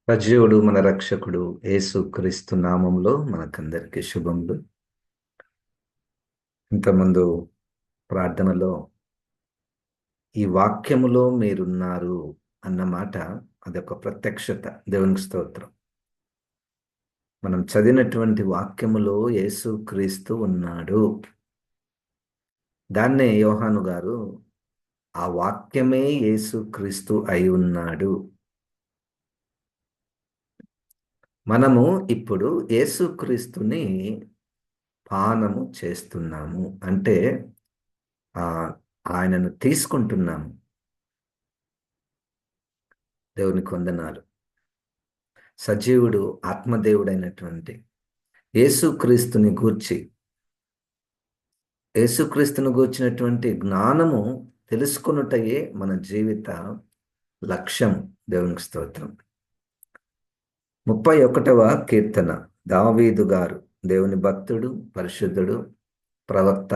సజీవుడు మన రక్షకుడు యేసు క్రీస్తు నామంలో మనకందరికీ శుభములు. ఇంతకుముందు ప్రార్థనలో ఈ వాక్యములో మీరున్నారు అన్న మాట, అదొక ప్రత్యక్షత. దేవునికి స్తోత్రం. మనం చదివినటువంటి వాక్యములో యేసు క్రీస్తు ఉన్నాడు. దాన్నే యోహాను గారు ఆ వాక్యమే యేసు క్రీస్తు అయి ఉన్నాడు. మనము ఇప్పుడు యేసుక్రీస్తుని పానము చేస్తున్నాము, అంటే ఆ ఆయనను తీసుకుంటున్నాము. దేవునికి వందనాలు. సజీవుడు ఆత్మదేవుడైనటువంటి యేసుక్రీస్తుని గూర్చినటువంటి జ్ఞానము తెలుసుకొనుటయే మన జీవిత లక్ష్యం. దేవునికి స్తోత్రం. 31వ కీర్తన, దావీదు గారు, దేవుని భక్తుడు, పరిశుద్ధుడు, ప్రవక్త,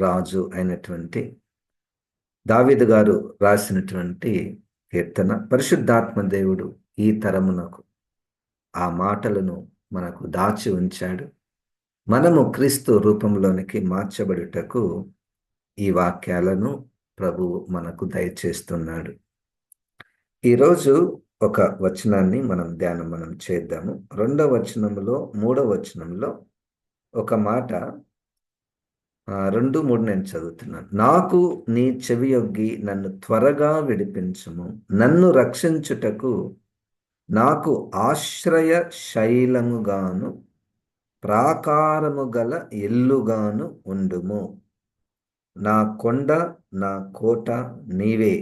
రాజు అయినటువంటి దావీదు గారు రాసినటువంటి కీర్తన. పరిశుద్ధాత్మ దేవుడు ఈ తరమునకు ఆ మాటలను మనకు దాచి ఉంచాడు. మనము క్రీస్తు రూపంలోనికి మార్చబడుటకు ఈ వాక్యాలను ప్రభువు మనకు దయచేస్తున్నాడు. ఈరోజు ఒక వచనాన్ని మనం చేద్దాము. 2వ వచనములో 3వ వచనంలో ఒక మాట, 2, 3 నేను చదువుతున్నాను. నాకు నీ చెవియొగ్గి నన్ను త్వరగా విడిపించుము, నన్ను రక్షించుటకు నాకు ఆశ్రయ శైలముగాను ప్రాకారము గల ఇల్లుగాను ఉండుము. నా కొండ, నా కోట నీవే,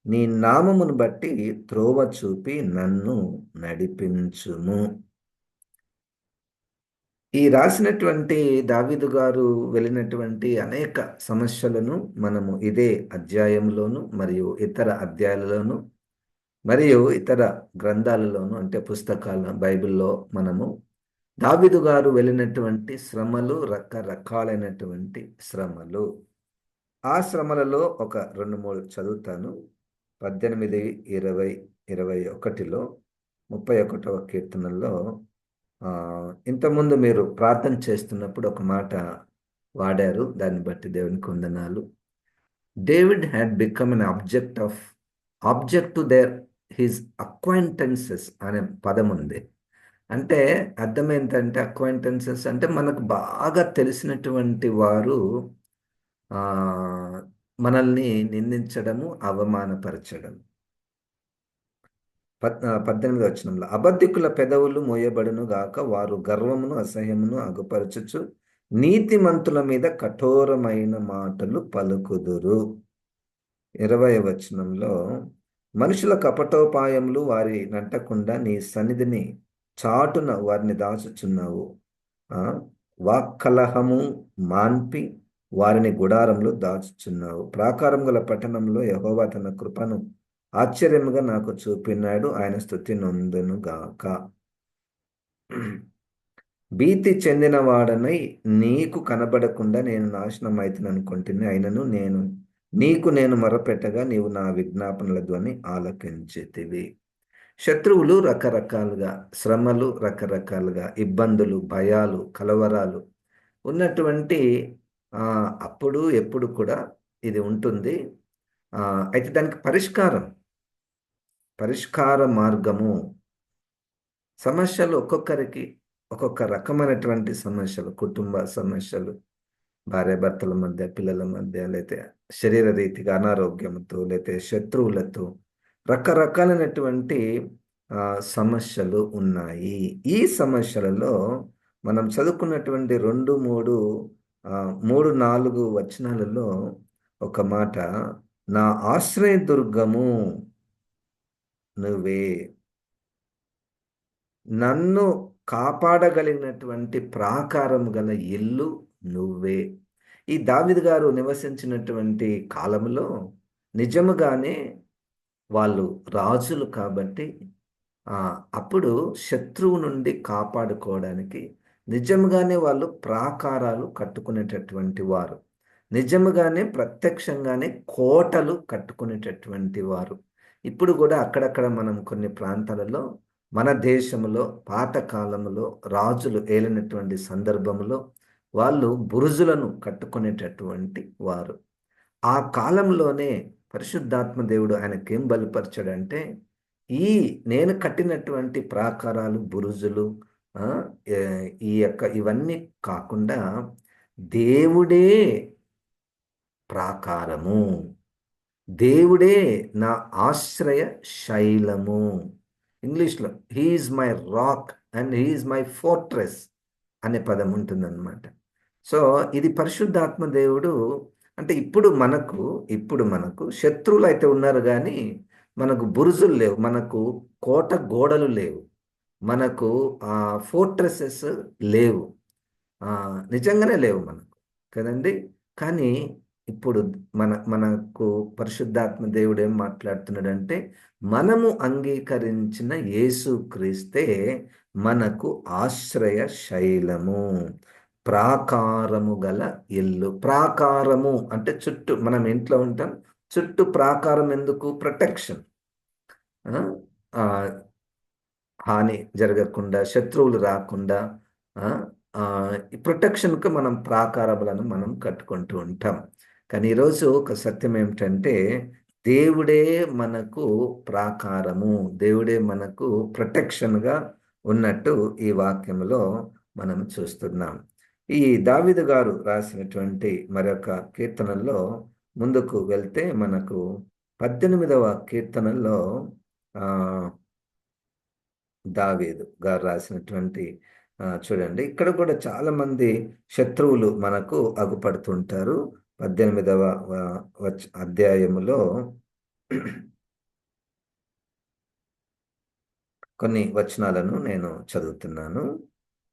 నీ నామమును బట్టి త్రోవ చూపి నన్ను నడిపించుము. ఈ రాసినటువంటి దావీదు గారు వెళ్ళినటువంటి అనేక సమస్యలను మనము ఇదే అధ్యాయంలోను మరియు ఇతర అధ్యాయాలలోను మరియు ఇతర గ్రంథాలలోను, అంటే పుస్తకాల బైబిల్లో మనము దావీదు గారు వెళ్ళినటువంటి శ్రమలు, రకరకాలైనటువంటి శ్రమలు. ఆ శ్రమలలో ఒక 2, 3 చదువుతాను. 18, 20, 21లో 31వ కీర్తనలో ఇంతకుముందు మీరు ప్రార్థన చేస్తున్నప్పుడు ఒక మాట వాడారు. దాన్ని బట్టి దేవునికి వందనాలు. David had become an object to his acquaintances అనే పదం ఉంది. అంటే అర్థం ఏంటంటే, అక్వైంటెన్సెస్ అంటే మనకు బాగా తెలిసినటువంటి వారు మనల్ని నిందించడము, అవమానపరచడం. 18వ వచనంలో, అబద్ధికుల పెదవులు మోయబడును గాక, వారు గర్వమును అసహ్యమును అగుపరచుచు నీతిమంతుల మీద కఠోరమైన మాటలు పలుకుదురు. 20వ వచనంలో, మనుషుల కపటోపాయములు వారి నంటకుండా నీ సన్నిధిని చాటున వారిని దాచుచున్నావు. వాక్కలహము మాన్పి వారిని గుడారంలో దాచుచున్నావు. ప్రాకారం గల పట్టణంలో యెహోవా తన కృపను ఆశ్చర్యముగా నాకు చూపినాడు, ఆయన స్తుతి నొందును గాక. భీతి చెందిన వాడనై నీకు కనబడకుండా నేను నాశనం అవుతాను అనుకుంటున్నా, అయినను నేను మొరపెట్టగా నీవు నా విజ్ఞాపనల ధ్వని ఆలకించితివి. శత్రువులు రకరకాలుగా, శ్రమలు రకరకాలుగా, ఇబ్బందులు, భయాలు, కలవరాలు ఉన్నటువంటి అప్పుడు ఎప్పుడు కూడా ఇది ఉంటుంది. అయితే దానికి పరిష్కార మార్గము, సమస్యలు ఒక్కొక్కరికి ఒక్కొక్క రకమైనటువంటి సమస్యలు, కుటుంబ సమస్యలు, భార్యాభర్తల మధ్య, పిల్లల మధ్య, లేతే శరీర రీతిగా అనారోగ్యంతో, లేతే శత్రువులతో రకరకాలైనటువంటి సమస్యలు ఉన్నాయి. ఈ సమస్యలలో మనం చదువుకున్నటువంటి 2, 3, 4 వచనాలలో ఒక మాట, నా ఆశ్రయదుర్గము నువ్వే, నన్ను కాపాడగలిగినటువంటి ప్రాకారం గల ఇల్లు నువ్వే. ఈ దావీదు గారు నివసించినటువంటి కాలంలో నిజముగానే వాళ్ళు రాజులు కాబట్టి అప్పుడు శత్రువు నుండి కాపాడుకోవడానికి నిజంగానే వాళ్ళు ప్రాకారాలు కట్టుకునేటటువంటి వారు, నిజముగానే ప్రత్యక్షంగానే కోటలు కట్టుకునేటటువంటి వారు. ఇప్పుడు కూడా అక్కడక్కడ మనం కొన్ని ప్రాంతాలలో మన దేశంలో పాత కాలంలో రాజులు ఏలినటువంటి సందర్భంలో వాళ్ళు బురుజులను కట్టుకునేటటువంటి వారు. ఆ కాలంలోనే పరిశుద్ధాత్మ దేవుడు ఆయనకేం బయలుపరిచాడంటే, ఈ నేను కట్టినటువంటి ప్రాకారాలు, బురుజులు, ఆ, ఈ యొక్క ఇవన్నీ కాకుండా దేవుడే ప్రాకారము, దేవుడే నా ఆశ్రయ శైలము. ఇంగ్లీష్లో he is my rock and he is my fortress అనే పదం ఉంటుందన్నమాట. సో ఇది పరిశుద్ధాత్మ దేవుడు. అంటే ఇప్పుడు మనకు శత్రువులు అయితే ఉన్నారు, కానీ మనకు బురుజులు లేవు, మనకు కోట గోడలు లేవు, మనకు ఫోర్ట్రెసెస్ లేవు. నిజంగానే లేవు మనకు, కదండి. కానీ ఇప్పుడు మనకు పరిశుద్ధాత్మ దేవుడు ఏం మాట్లాడుతున్నాడంటే, మనము అంగీకరించిన యేసుక్రీస్తే మనకు ఆశ్రయ శైలము, ప్రాకారము గల ఇల్లు. ప్రాకారము అంటే చుట్టూ, మనం ఇంట్లో ఉంటాం, చుట్టూ ప్రాకారం ఎందుకు? ప్రొటెక్షన్. హాని జరగకుండా, శత్రువులు రాకుండా, ఈ ప్రొటెక్షన్కు మనం ప్రాకారములను మనం కట్టుకుంటూ ఉంటాం. కానీ ఈరోజు ఒక సత్యం ఏమిటంటే, దేవుడే మనకు ప్రాకారము, దేవుడే మనకు ప్రొటెక్షన్గా ఉన్నట్టు ఈ వాక్యంలో మనం చూస్తున్నాం. ఈ దావీదు గారు రాసినటువంటి మరొక కీర్తనల్లో ముందుకు వెళ్తే మనకు 18వ కీర్తనలో దావీదు గారు రాసినటువంటి చూడండి, ఇక్కడ కూడా చాలా మంది శత్రువులు మనకు అగుపడుతుంటారు. 18వ అధ్యాయములో కొన్ని వచనాలను నేను చదువుతున్నాను.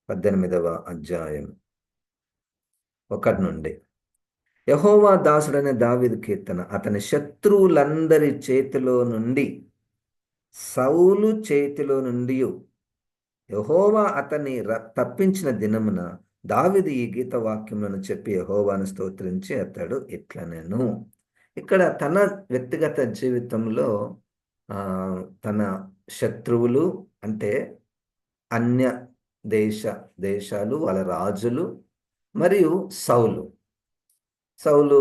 18వ అధ్యాయం 1 నుండి. యెహోవా దాసుడనే దావీదు కీర్తన. అతని శత్రువులందరి చేతిలో నుండి, సౌలు చేతిలో నుండి యెహోవా అతన్ని తప్పించిన దినమున దావీదు ఈ గీత వాక్యములను చెప్పి యెహోవాను స్తోత్రించి అతడు ఇట్లనెను. ఇక్కడ తన వ్యక్తిగత జీవితంలో తన శత్రువులు అంటే అన్య దేశాలు, వాళ్ళ రాజులు, మరియు సౌలు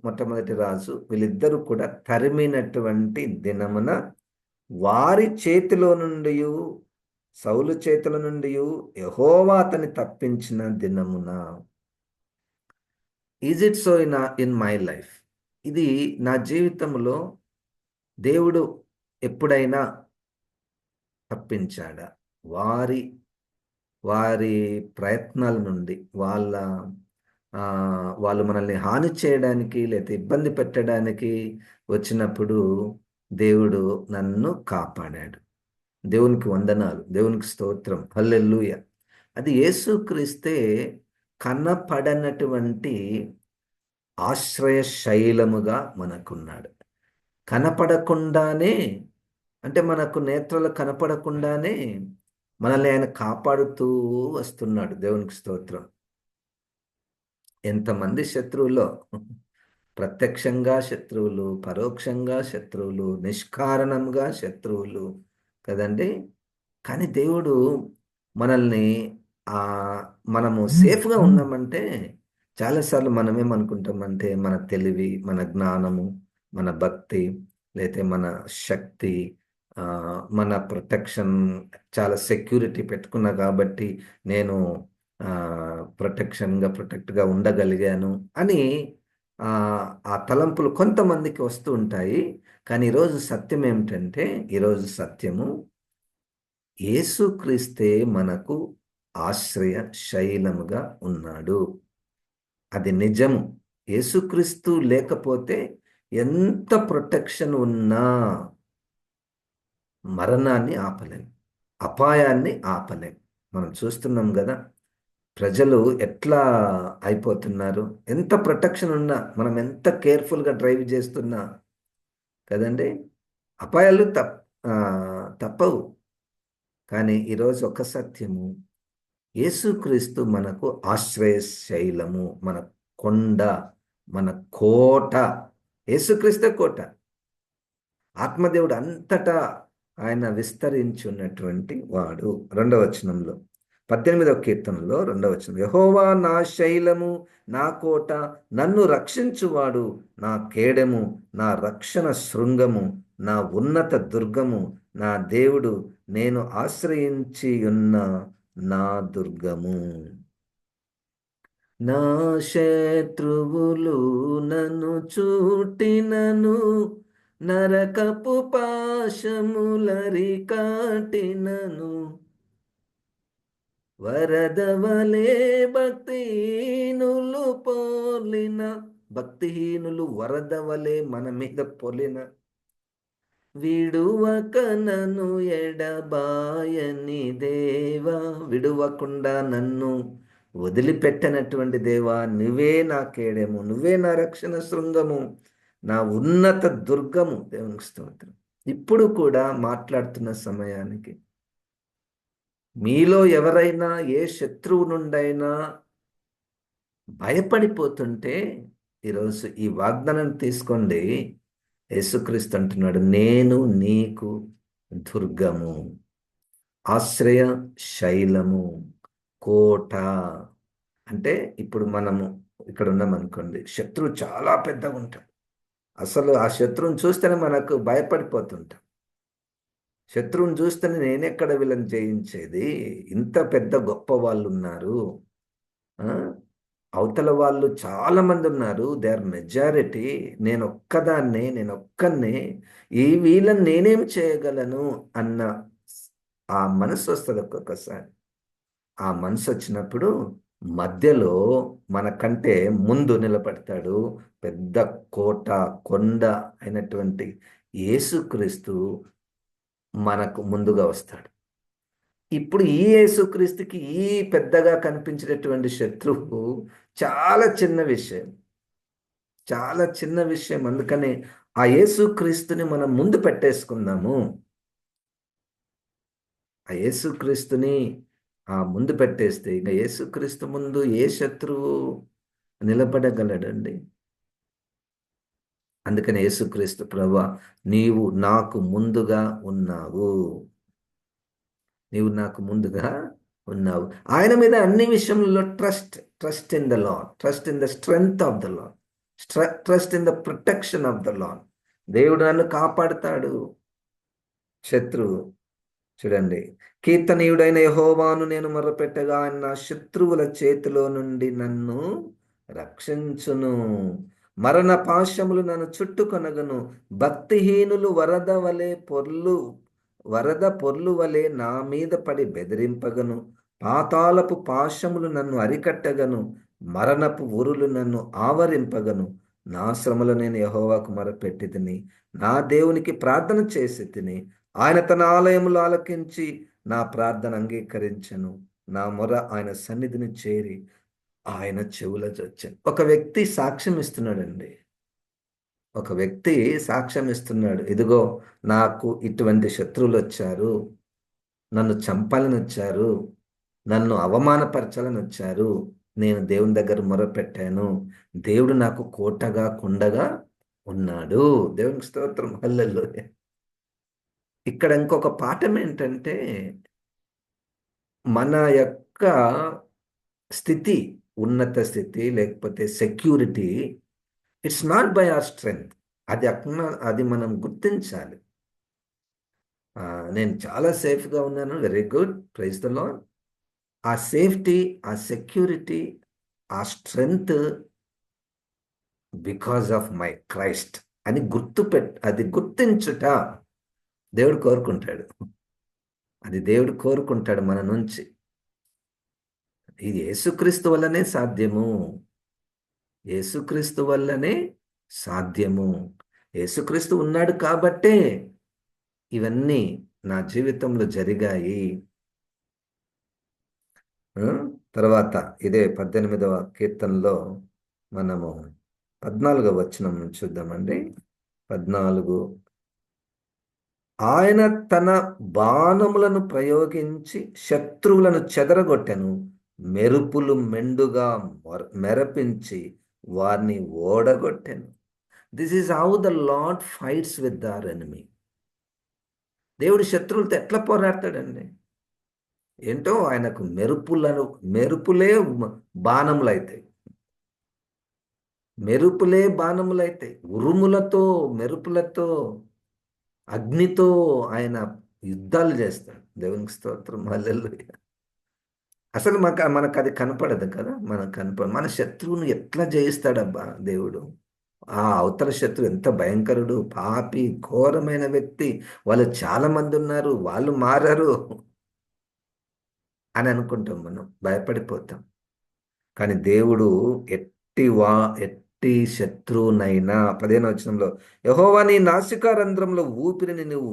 మొట్టమొదటి రాజు, వీళ్ళిద్దరూ కూడా తరిమినటువంటి దినమున వారి చేతిలో నుండి, సౌలు చేతుల నుండి యెహోవా అతన్ని తప్పించిన దినమున. Is it so in my life? ఇది నా జీవితంలో దేవుడు ఎప్పుడైనా తప్పించాడా? వారి ప్రయత్నాల నుండి, వాళ్ళు మనల్ని హాని చేయడానికి లేదా ఇబ్బంది పెట్టడానికి వచ్చినప్పుడు దేవుడు నన్ను కాపాడాడు. దేవునికి వందనాలు, దేవునికి స్తోత్రం, హల్లెలూయా. అది యేసుక్రీస్తే కనపడనటువంటి ఆశ్రయ శైలముగా మనకున్నాడు. కనపడకుండానే, అంటే మనకు నేత్రాలు కనపడకుండానే మనల్ని ఆయన కాపాడుతూ వస్తున్నాడు. దేవునికి స్తోత్రం. ఎంతమంది శత్రువులో, ప్రత్యక్షంగా శత్రువులు, పరోక్షంగా శత్రువులు, నిష్కారణంగా శత్రువులు, కదండి. కానీ దేవుడు మనల్ని మనము సేఫ్గా ఉన్నామంటే, చాలాసార్లు మనమేమనుకుంటామంటే మన తెలివి, మన జ్ఞానము, మన భక్తి, లేతే మన శక్తి, మన ప్రొటెక్షన్, చాలా సెక్యూరిటీ పెట్టుకున్నా కాబట్టి నేను ప్రొటెక్ట్గా ఉండగలిగాను అని ఆ తలంపులు కొంతమందికి వస్తూ ఉంటాయి. కానీ ఈరోజు సత్యం ఏమిటంటే, ఈరోజు సత్యము యేసుక్రీస్తే మనకు ఆశ్రయ శైలముగా ఉన్నాడు. అది నిజము. యేసుక్రీస్తు లేకపోతే ఎంత ప్రొటెక్షన్ ఉన్నా మరణాన్ని ఆపలేం, అపాయాన్ని ఆపలేం. మనం చూస్తున్నాం కదా, ప్రజలు ఎట్లా అయిపోతున్నారు. ఎంత ప్రొటెక్షన్ ఉన్నా, మనం ఎంత కేర్ఫుల్గా డ్రైవ్ చేస్తున్నా, కదండి, అపాయాలు తప్పవు. కానీ ఈరోజు ఒక సత్యము, యేసుక్రీస్తు మనకు ఆశ్రయ శైలము, మన కొండ, మన కోట. యేసుక్రీస్తే కోట. ఆత్మదేవుడు అంతటా ఆయన విస్తరించున్నటువంటి వాడు. 2వ వచనంలో, 18వ కీర్తనలో 2వ వచనం, యెహోవా నా శైలము, నా కోట, నన్ను రక్షించువాడు, నా కేడెము, నా రక్షణ శృంగము, నా ఉన్నత దుర్గము, నా దేవుడు, నేను ఆశ్రయించి ఉన్న నా దుర్గము. నా శత్రువులు నన్ను చుట్టినను, నరకపు పాశములరికాటినను, వరదవలే భక్తిహీనులు వరదవలే మన మీద పొలిన, విడువక నన్ను ఎడబాయని దేవా, విడువకుండా నన్ను వదిలిపెట్టనటువంటి దేవా, నువ్వే నా కేడెము, నువ్వే నా రక్షణ శృంగము, నా ఉన్నత దుర్గము. దేవునికి స్తోత్రం. ఇప్పుడు కూడా మాట్లాడుతున్న సమయానికి మీలో ఎవరైనా ఏ శత్రువు నుండైనా భయపడిపోతుంటే ఈరోజు ఈ వాగ్దానం తీసుకోండి. యేసుక్రీస్తు అంటున్నాడు, నేను నీకు దుర్గము, ఆశ్రయ శైలము, కోట. అంటే ఇప్పుడు మనము ఇక్కడ ఉన్నామనుకోండి, శత్రువు చాలా పెద్దగా ఉంటాడు. అసలు ఆ శత్రువుని చూస్తేనే మనకు భయపడిపోతుంటాం. శత్రువుని చూస్తేనే నేనెక్కడ వీళ్ళని జయించేది, ఇంత పెద్ద గొప్ప వాళ్ళు ఉన్నారు, అవతల వాళ్ళు చాలా మంది ఉన్నారు, దే ఆర్ మెజారిటీ, నేనొక్కనే, ఈ వీళ్ళని నేనేం చేయగలను అన్న ఆ మనసు వస్తుంది ఒక్కొక్కసారి. ఆ మనసు వచ్చినప్పుడు మధ్యలో మనకంటే ముందు నిలబడతాడు పెద్ద కోట, కొండ అయినటువంటి యేసుక్రీస్తు మనకు ముందుగా వస్తాడు. ఇప్పుడు ఈ యేసుక్రీస్తుకి ఈ పెద్దగా కనిపించినటువంటి శత్రువు చాలా చిన్న విషయం, చాలా చిన్న విషయం. అందుకని ఆ యేసుక్రీస్తుని మనం ముందు పెట్టేసుకుందాము. ఆ యేసుక్రీస్తుని ముందు పెట్టేస్తే ఇక యేసుక్రీస్తు ముందు ఏ శత్రువు నిలబడగలడండి? అందుకని యేసుక్రీస్తు, ప్రభువా, నీవు నాకు ముందుగా ఉన్నావు, నీవు నాకు ముందుగా ఉన్నావు. ఆయన మీద అన్ని విషయంలో trust in the lord, trust in the strength of the lord, trust in the protection of the lord. దేవుడు నన్ను కాపాడుతాడు. శత్రువు చూడండి, కీర్తనీయుడైన యెహోవాను నేను మొర్రపెట్టగా ఆయన నా శత్రువుల చేతిలో నుండి నన్ను రక్షించును. మరణ పాశములు నన్ను చుట్టుకొనగను, భక్తిహీనులు వరద పొర్లు వలె నా మీద పడి బెదిరింపగను, పాతాళపు పాశములు నన్ను అరికట్టగను, మరణపు ఉరులు నన్ను ఆవరింపగను. నా శ్రమలో నేను యెహోవాకు మొరపెట్టి తిని, నా దేవునికి ప్రార్థన చేసి తిని, ఆయన తన ఆలయములో ఆలకించి నా ప్రార్థన అంగీకరించెను. నా మొర ఆయన సన్నిధిని చేరి ఆయన చెవుల చొచ్చాను. ఒక వ్యక్తి సాక్ష్యం ఇస్తున్నాడండి. ఒక వ్యక్తి సాక్ష్యం ఇస్తున్నాడు, ఇదిగో నాకు ఇటువంటి శత్రువులు వచ్చారు, నన్ను చంపాలని వచ్చారు, నన్ను అవమానపరచాలని వచ్చారు, నేను దేవుని దగ్గర మొరపెట్టాను, దేవుడు నాకు కోటగా కొండగా ఉన్నాడు. దేవునికి స్తోత్రం, హల్లెలూయా. ఇక్కడ ఇంకొక పాఠం ఏంటంటే, మన యొక్క స్థితి, ఉన్నత స్థితి లేకపోతే security, it's not by our strength. అది మనం గుర్తించాలి. నేను చాలా సేఫ్గా ఉన్నాను, very good, praise the Lord. ఆ సేఫ్టీ, ఆ సెక్యూరిటీ, ఆ strength because of my Christ అని అది గుర్తించుట దేవుడు కోరుకుంటాడు. అది దేవుడు కోరుకుంటాడు మన నుంచి. ఇది యేసుక్రీస్తు వల్లనే సాధ్యము, యేసుక్రీస్తు వల్లనే సాధ్యము. యేసుక్రీస్తు ఉన్నాడు కాబట్టే ఇవన్నీ నా జీవితంలో జరిగాయి. తర్వాత ఇదే 18వ కీర్తనలో మనము 14వ వచనం చూద్దామండి. 14, ఆయన తన బాణములను ప్రయోగించి శత్రువులను చెదరగొట్టెను, మెరుపులు మెండుగా మెరపించి వారిని ఓడగొట్టెను. This is how the Lord fights with our enemy. దేవుడు శత్రువులతో ఎట్లా పోరాడతాడండి? ఏంటో ఆయనకు మెరుపులే బాణములైతాయి. మెరుపులే బాణములైతాయి. ఉరుములతో, మెరుపులతో, అగ్నితో ఆయన యుద్ధాలు చేస్తాడు. దేవునికి స్తోత్రం, హల్లెలూయా. అసలు మనకు అది కనపడదు కదా, మనకు కనపడదు. మన శత్రువుని ఎట్లా జయిస్తాడబ్బా దేవుడు. ఆ అవతల శత్రువు ఎంత భయంకరుడు, పాపి, ఘోరమైన వ్యక్తి, వాళ్ళు చాలా మంది ఉన్నారు, వాళ్ళు మారరు అని అనుకుంటాం, మనం భయపడిపోతాం. కానీ దేవుడు ఎట్టి వా ఎట్టి శత్రువునైనా 15వ వచనంలో, యెహోవా నీ నాసికారంధ్రంలో ఊపిరిని నువ్వు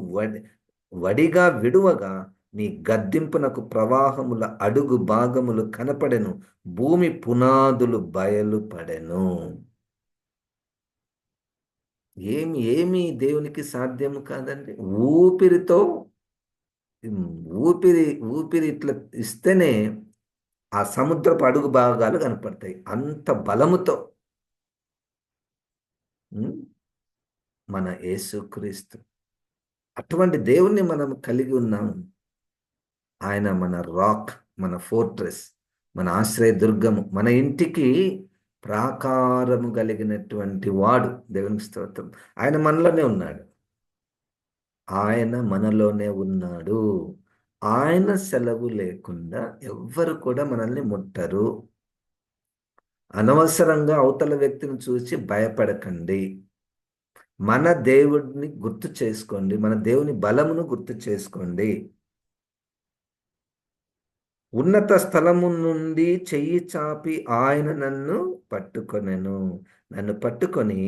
వడిగా విడువగా నీ గద్దింపునకు ప్రవాహముల అడుగు భాగములు కనపడెను, భూమి పునాదులు బయలుపడెను. ఏమి దేవునికి సాధ్యము కాదండి. ఊపిరితో ఉమ్, ఊపిరి ఊపిరి ఇట్లా ఇస్తేనే ఆ సముద్రపు అడుగు భాగాలు కనపడతాయి, అంత బలముతో. ఉమ్, మన యేసుక్రీస్తు అటువంటి దేవుణ్ణి మనం కలిగి ఉన్నాం. ఆయన మన రాక్, మన ఫోర్ట్రెస్, మన ఆశ్రయదుర్గము, మన ఇంటికి ప్రాకారము కలిగినటువంటి వాడు. దేవునికి స్తోత్రం. ఆయన మనలోనే ఉన్నాడు. ఆయన మనలోనే ఉన్నాడు. ఆయన సెలవు లేకుండా ఎవ్వరు కూడా మనల్ని ముట్టరు. అనవసరంగా అవతల వ్యక్తిని చూసి భయపడకండి. మన దేవుడిని గుర్తు చేసుకోండి. మన దేవుని బలమును గుర్తు చేసుకోండి. ఉన్నత స్థలము నుండి చెయ్యి చాపి ఆయన నన్ను పట్టుకొనెను. నన్ను పట్టుకొని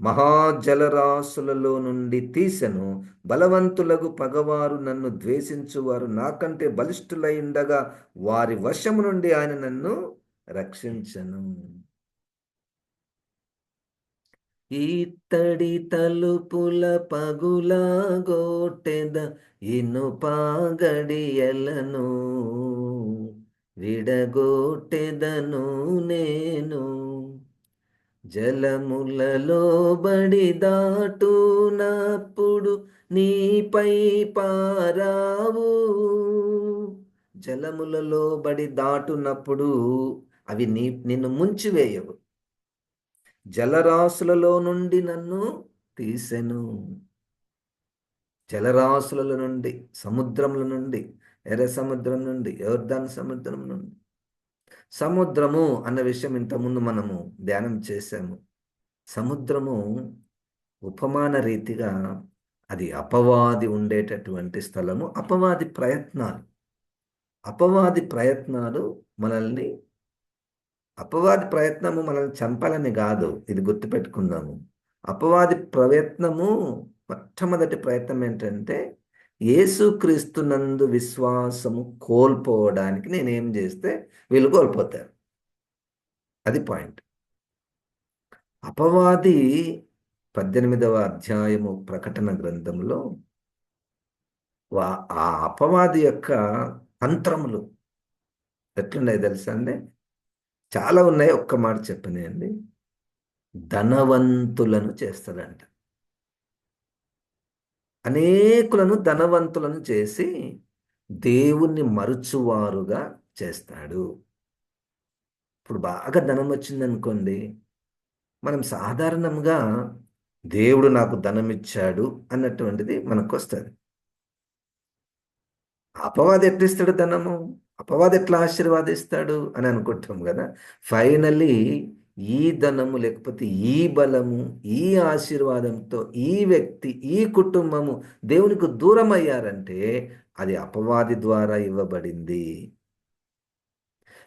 మహాజలరాశులలో నుండి తీసెను. బలవంతులకు పగవారు, నన్ను ద్వేషించువారు నాకంటే బలిష్ఠులై ఉండగా వారి వశము నుండి ఆయన నన్ను రక్షించెను. ఈతడి తలుపుల పగులగొట్టెద ఇనుపగడియలను విడగొట్టెదను నేను. జలములలో బడి దాటునప్పుడు నీపై పారావు. జలములలో బడి దాటునప్పుడు అవి నిన్ను ముంచివేయవు. జలరాశులలో నుండి నన్ను తీసెను. జలరాశుల నుండి, సముద్రముల నుండి, ఎర్ర సముద్రం నుండి, యోర్దాను సముద్రం నుండి. సముద్రము అన్న విషయం ఇంతకుముందు మనము ధ్యానం చేశాము. సముద్రము ఉపమాన రీతిగా అది అపవాది ఉండేటటువంటి స్థలము. అపవాది ప్రయత్నాలు మనల్ని అపవాది ప్రయత్నము మనల్ని చంపాలని కాదు, ఇది గుర్తుపెట్టుకుందాము. అపవాది ప్రయత్నము, మొట్టమొదటి ప్రయత్నం ఏంటంటే యేసుక్రీస్తునందు విశ్వాసము కోల్పోవడానికి నేనేం చేస్తే వీళ్ళు కోల్పోతారు. అది పాయింట్. అపవాది 18వ అధ్యాయము ప్రకటన గ్రంథంలో ఆ అపవాది యొక్క తంత్రములు ఎట్లున్నాయి తెలుసా అండి? చాలా ఉన్నాయి. ఒక్క మాట చెప్పనండి. ధనవంతులను చేస్తాడంట. అనేకులను ధనవంతులను చేసి దేవుణ్ణి మరుచువారుగా చేస్తాడు. ఇప్పుడు బాగా ధనం వచ్చిందనుకోండి, మనం సాధారణంగా దేవుడు నాకు ధనం ఇచ్చాడు అన్నటువంటిది మనకు వస్తుంది. అపవాది ఎట్లా ఇస్తాడు ధనము? అపవాది ఎట్లా ఆశీర్వాదిస్తాడు అని అనుకుంటాం కదా. ఫైనల్లీ ఈ ధనము లేకపోతే ఈ బలము, ఈ ఆశీర్వాదంతో ఈ వ్యక్తి, ఈ కుటుంబము దేవునికి దూరం అయ్యారంటే అది అపవాది ద్వారా ఇవ్వబడింది.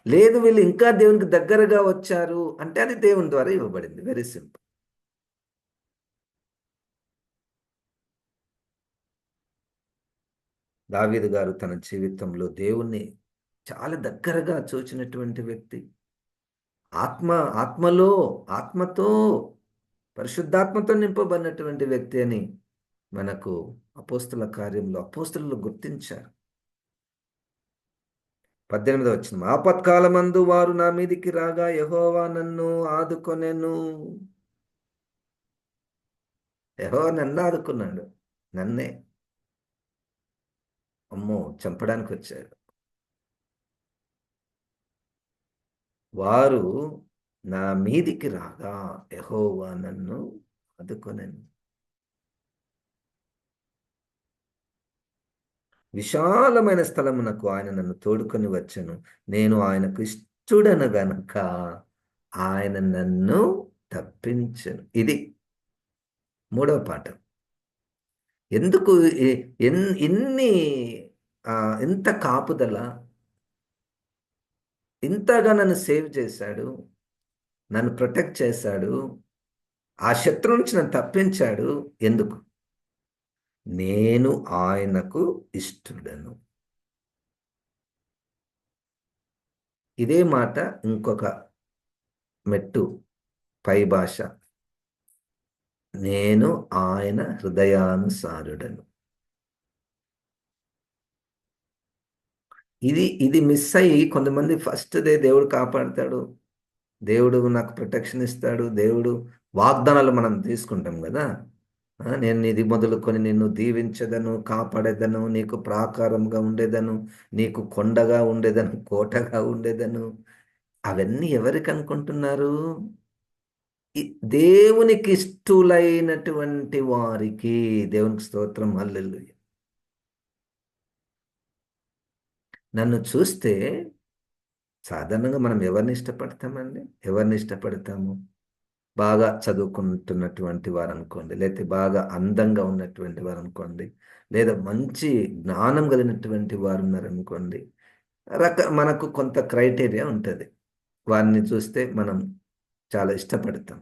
లేదు వీళ్ళు ఇంకా దేవునికి దగ్గరగా వచ్చారు అంటే అది దేవుని ద్వారా ఇవ్వబడింది. Very simple. దావీదు గారు తన జీవితంలో దేవుణ్ణి చాలా దగ్గరగా చూచినటువంటి వ్యక్తి. ఆత్మ ఆత్మలో ఆత్మతో పరిశుద్ధాత్మతో నింపబడినటువంటి వ్యక్తి అని మనకు అపోస్తులు గుర్తించారు. 18వ వచనం, ఆపత్కాలమందు వారు నా మీదికి రాగా యెహోవా నన్ను ఆదుకొనెను. యెహోవా నన్ను ఆదుకున్నాడు. నన్నే అమ్మో చంపడానికి వచ్చారు. వారు నా మీదికి రాగా యెహోవా నన్ను ఆదుకొనెను. విశాలమైన స్థలమునకు ఆయన నన్ను తోడుకొని వచ్చెను. నేను ఆయనకు ఇష్టుడను గనుక ఆయన నన్ను తప్పించెను. ఇది మూడవ పాఠం. ఎందుకు ఇన్ని ఇంత కాపుదల, ఇంతగా నన్ను సేవ్ చేశాడు, నన్ను ప్రొటెక్ట్ చేశాడు, ఆ శత్రువు నుంచి నన్ను తప్పించాడు. ఎందుకు? నేను ఆయనకు ఇష్టుడను. ఇదే మాట ఇంకొక మెట్టు పై భాష. నేను ఆయన హృదయానుసారుడను. ఇది మిస్ అయ్యి కొంతమంది ఫస్ట్ డే దేవుడు కాపాడతాడు, దేవుడు నాకు ప్రొటెక్షన్ ఇస్తాడు, దేవుడు వాగ్దానాలు మనం తీసుకుంటాం కదా. నేను ఇది మొదలుకొని నిన్ను దీవించదను, కాపాడేదను, నీకు ప్రాకారంగా ఉండేదను, నీకు కొండగా ఉండేదను, కోటగా ఉండేదను. అవన్నీ ఎవరికి అనుకుంటున్నారు? దేవునికి ఇష్టులైనటువంటి వారికి. దేవునికి స్తోత్రం, హల్లెలూయా. నన్ను చూస్తే సాధారణంగా మనం ఎవరిని ఇష్టపడతామండి? ఎవరిని ఇష్టపడతాము? బాగా చదువుకుంటున్నటువంటి వారు అనుకోండి, లేకపోతే బాగా అందంగా ఉన్నటువంటి వారు అనుకోండి, లేదా మంచి జ్ఞానం కలిగినటువంటి వారు ఉన్నారనుకోండి. మనకు కొంత క్రైటీరియా ఉంటుంది. వారిని చూస్తే మనం చాలా ఇష్టపడతాం.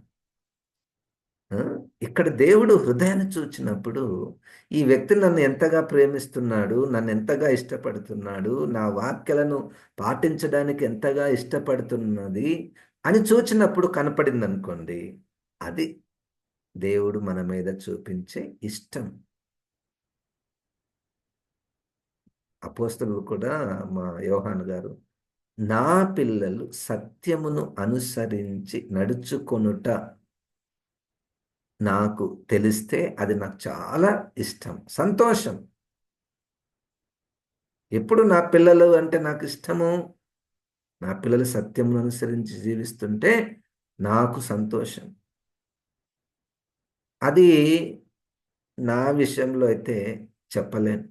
ఆ! ఇక్కడ దేవుడు హృదయాన్ని చూచినప్పుడు, ఈ వ్యక్తి నన్ను ఎంతగా ప్రేమిస్తున్నాడు, నన్ను ఎంతగా ఇష్టపడుతున్నాడు, నా వాక్యలను పాటించడానికి ఎంతగా ఇష్టపడుతున్నది అని చూచినప్పుడు కనపడిందనుకోండి. అది దేవుడు మన మీద చూపించే ఇష్టం. అపోస్తలులు కూడా, మా యోహాను గారు, నా పిల్లలు సత్యమును అనుసరించి నడుచుకొనుట నాకు తెలిస్తే అది నాకు చాలా ఇష్టం, సంతోషం. ఎప్పుడు నా పిల్లలు అంటే నాకు ఇష్టము, నా పిల్లలు సత్యమును అనుసరించి జీవిస్తుంటే నాకు సంతోషం. అది నా విషయంలో అయితే చెప్పలేను.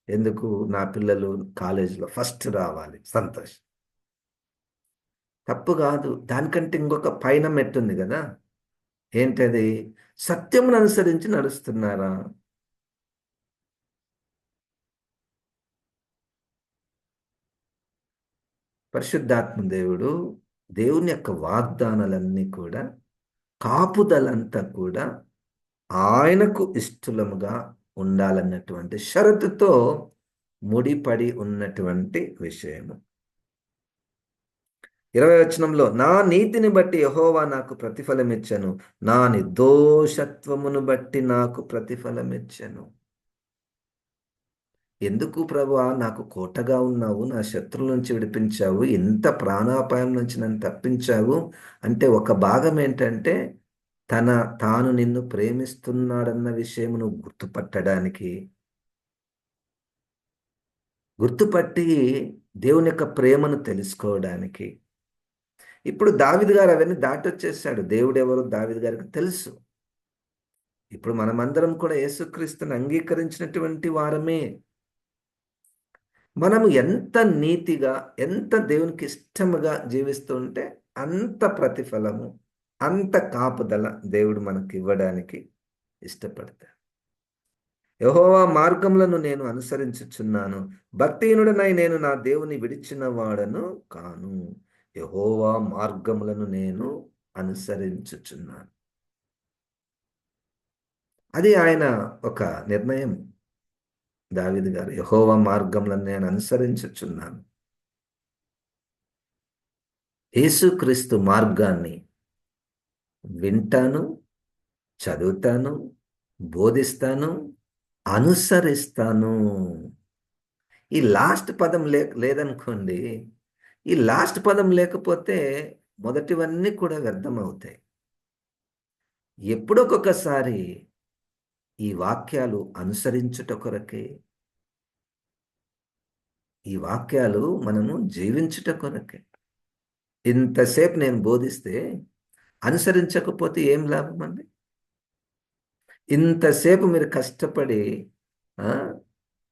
ఎందుకు? నా పిల్లలు కాలేజీలో ఫస్ట్ రావాలి, సంతోషం. తప్పు కాదు. దానికంటే ఇంకొక పైన మెట్టుంది కదా. ఏంటది? సత్యమును అనుసరించి నడుస్తున్నారా? పరిశుద్ధాత్మ దేవుడు, దేవుని యొక్క వాగ్దానాలన్నీ కూడా, కాపుదలంతా కూడా ఆయనకు ఇష్టలముగా ఉండాలన్నటువంటి షరతుతో ముడిపడి ఉన్నటువంటి విషయము. 20వ వచనంలో, నా నీతిని బట్టి యెహోవా నాకు ప్రతిఫలమిచ్చెను, నా నిర్దోషత్వమును బట్టి నాకు ప్రతిఫలమిచ్చెను. ఎందుకు ప్రభువా నాకు కోటగా ఉన్నావు, నా శత్రువుల నుంచి విడిపించావు, ఇంత ప్రాణాపాయం నుంచి నన్ను తప్పించావు అంటే, ఒక భాగం ఏంటంటే తాను నిన్ను ప్రేమిస్తున్నాడన్న విషయం నువ్వు గుర్తుపట్టడానికి, గుర్తుపట్టి దేవుని యొక్క ప్రేమను తెలుసుకోవడానికి. ఇప్పుడు దావీదు గారు అవన్నీ దాటొచ్చేసాడు. దేవుడెవరో దావీదు గారికి తెలుసు. ఇప్పుడు మనమందరం కూడా యేసుక్రీస్తుని అంగీకరించినటువంటి వారమే. మనము ఎంత నీతిగా, ఎంత దేవునికి ఇష్టముగా జీవిస్తూ ఉంటే అంత ప్రతిఫలము, అంత కాపుదల దేవుడు మనకి ఇవ్వడానికి ఇష్టపడతాడు. యెహోవా మార్గములను నేను అనుసరించుచున్నాను, భక్తిహీనుడనై నేను నా దేవుని విడిచిన వాడను కాను. యెహోవా మార్గములను నేను అనుసరించుచున్నాను. అది ఆయన ఒక నిర్ణయం. దావీదు గారు, యెహోవా మార్గములను నేను అనుసరించుచున్నాను. యేసుక్రీస్తు మార్గాన్ని వింటాను, చదువుతాను, బోధిస్తాను, అనుసరిస్తాను. ఈ లాస్ట్ పదం లేదనుకోండి. ఈ లాస్ట్ పదం లేకపోతే మొదటివన్నీ కూడా వ్యర్థమవుతాయి. ఎప్పుడొకొకసారి ఈ వాక్యాలు అనుసరించుట కొరకే, ఈ వాక్యాలు మనము జీవించుట కొరకే. ఇంతసేపు నేను బోధిస్తే అనుసరించకపోతే ఏం లాభం అండి? ఇంతసేపు మీరు కష్టపడి ఆ,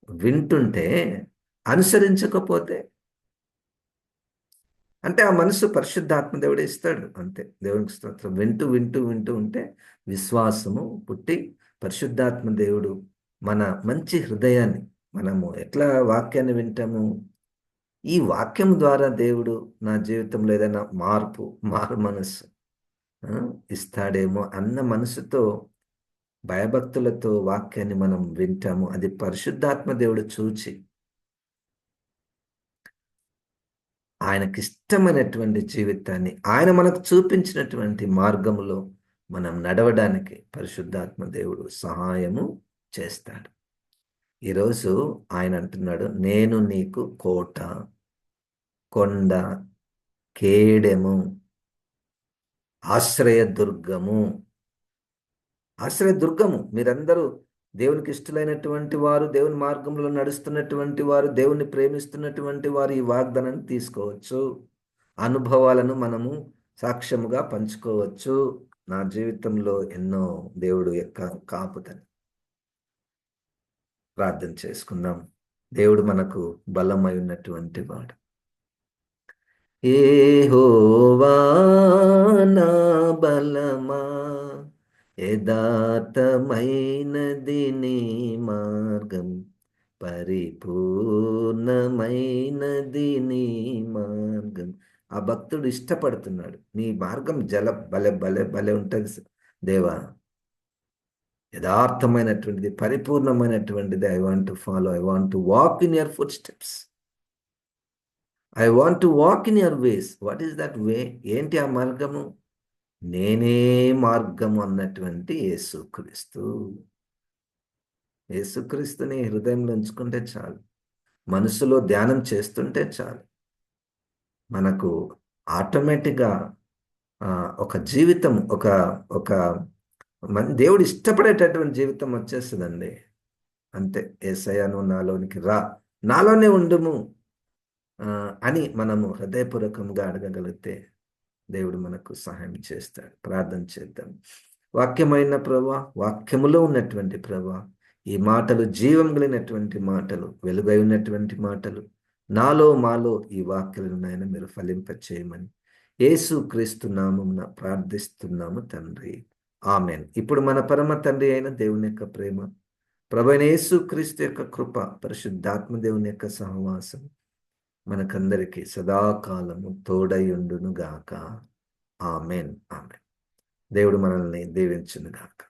వింటుంటే అనుసరించకపోతే, అంటే ఆ మనసు పరిశుద్ధాత్మ దేవుడే ఇస్తాడు అంతే. దేవునికి స్తోత్రం. వింటూ వింటూ వింటూ ఉంటే విశ్వాసము పుట్టి పరిశుద్ధాత్మ దేవుడు మన మంచి హృదయాన్ని, మనము ఎట్లా వాక్యాన్ని వింటాము, ఈ వాక్యం ద్వారా దేవుడు నా జీవితంలో ఏదైనా మారు మనస్సు ఆ, ఇస్తాడేమో అన్న మనసుతో, భయభక్తులతో వాక్యాన్ని మనం వింటాము. అది పరిశుద్ధాత్మ దేవుడు చూచి ఆయనకిష్టమైనటువంటి జీవితాన్ని, ఆయన మనకు చూపించినటువంటి మార్గములో మనం నడవడానికి పరిశుద్ధాత్మ దేవుడు సహాయము చేస్తాడు. ఈరోజు ఆయన అంటున్నాడు, నేను నీకు కోట, కొండ, కేడెము, ఆశ్రయదుర్గము. ఆశ్రయదుర్గము. మీరందరూ దేవునికి ఇష్టలైనటువంటి వారు, దేవుని మార్గంలో నడుస్తున్నటువంటి వారు, దేవుని ప్రేమిస్తున్నటువంటి వారు ఈ వాగ్దానాన్ని తీసుకోవచ్చు. అనుభవాలను మనము సాక్ష్యముగా పంచుకోవచ్చు. నా జీవితంలో ఎన్నో దేవుడు యొక్క కాపుదల. ప్రార్థన చేసుకుందాం. దేవుడు మనకు బలమై ఉన్నటువంటి వాడు. యెహోవా నా బలమా, యథార్థమైనది నీ మార్గం, పరిపూర్ణమైనది నీ మార్గం. ఆ భక్తుడు ఇష్టపడుతున్నాడు. నీ మార్గం భలే భలే భలే ఉంటుంది దేవా, యథార్థమైనటువంటిది, పరిపూర్ణమైనటువంటిది. I want to follow, I want to walk in your footsteps, I want to walk in your ways. What is that way? ఏంటి ఆ మార్గము? నేనే మార్గము అన్నటువంటి యేసుక్రీస్తు. యేసుక్రీస్తుని హృదయంలో ఉంచుకుంటే చాలు, మనసులో ధ్యానం చేస్తుంటే చాలు, మనకు ఆటోమేటిక్గా ఒక జీవితం, ఒక ఒక దేవుడు ఇష్టపడేటటువంటి జీవితం వచ్చేస్తుందండి. అంతే. యేసయ్య నువ్వు నాలోనికి రా, నాలోనే ఉండుము అని మనము హృదయపూర్వకంగా అడగగలిగితే దేవుడు మనకు సహాయం చేస్తాడు. ప్రార్థన చేద్దాం. వాక్యమైన ప్రభా, వాక్యములో ఉన్నటువంటి ప్రభా, ఈ మాటలు జీవం కలిగినటువంటి మాటలు, వెలుగై ఉన్నటువంటి మాటలు, నాలో మాలో ఈ వాక్యాలను నాయన మీరు ఫలింపచేయమని యేసు క్రీస్తు నామమున ప్రార్థిస్తున్నాము తండ్రి. ఆమెన్. ఇప్పుడు మన పరమ తండ్రి అయిన దేవుని యొక్క ప్రేమ, ప్రభువైన యేసు క్రీస్తు యొక్క కృప, పరిశుద్ధాత్మ దేవుని యొక్క సహవాసం మనకందరికీ సదాకాలము తోడయుండును గాక. ఆమెన్. ఆమెన్. దేవుడు మనల్ని దీవించును గాక.